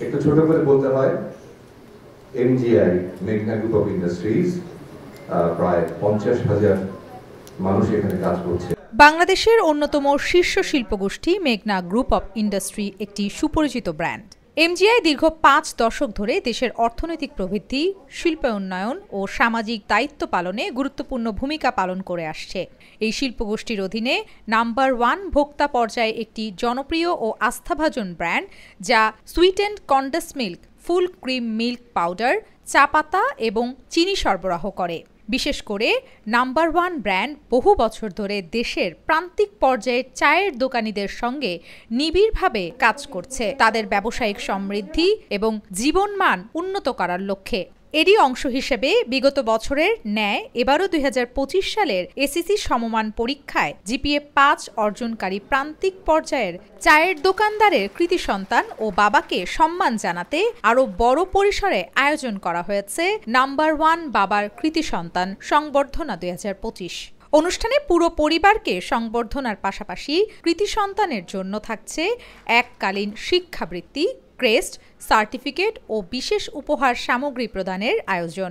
একটু ছোট করে বলতে হয়, এমজিআই মেঘনা গ্রুপ অফ ইন্ডাস্ট্রিজ প্রায় 50,000 মানুষ এখানে কাজ করছে। বাংলাদেশের অন্যতম শীর্ষ শিল্পগোষ্ঠী মেঘনা গ্রুপ অফ ইন্ডাস্ট্রি একটি সুপরিচিত ব্র্যান্ড। এমজিআই দীর্ঘ 5 দশক ধরে দেশের অর্থনৈতিক প্রবৃদ্ধি, শিল্পায়ন ও সামাজিক দায়িত্ব পালনে গুরুত্বপূর্ণ ভূমিকা পালন করে আসছে। এই শিল্পগোষ্ঠীর অধীনে নাম্বার 1 ভোক্তা পর্যায়ে একটি জনপ্রিয় ও আস্থাভাজন ব্র্যান্ড, যা sweetened condense milk, full cream milk powder, চা পাতা এবং চিনি সরবরাহ করে। বিশেষ করে নাম্বার 1 ব্র্যান্ড বহু বছর ধরে দেশের প্রান্তিক পর্যায়ের চায়ের দোকানীদের সঙ্গে নিবিড়ভাবে কাজ করছে তাদের ব্যবসায়িক সমৃদ্ধি এবং জীবনমান উন্নত করার লক্ষ্যে। এরই অংশ হিসেবে বিগত বছরের ন্যায় এবারও 2025 সালের এসিসি সমমান পরীক্ষায় জিপিএ 5 অর্জনকারী প্রান্তিক পর্যায়ের চায়ের দোকানদারের কৃতি সন্তান ও বাবাকে সম্মান জানাতে আরও বড় পরিসরে আয়োজন করা হয়েছে নাম্বার 1 বাবার কৃতি সন্তান সংবর্ধনা 2025। অনুষ্ঠানে পুরো পরিবারকে সংবর্ধনার পাশাপাশি কৃতি সন্তানের জন্য থাকছে এককালীন শিক্ষাবৃত্তি, ক্রেস্ট, সার্টিফিকেট ও বিশেষ উপহার সামগ্রী প্রদানের আয়োজন।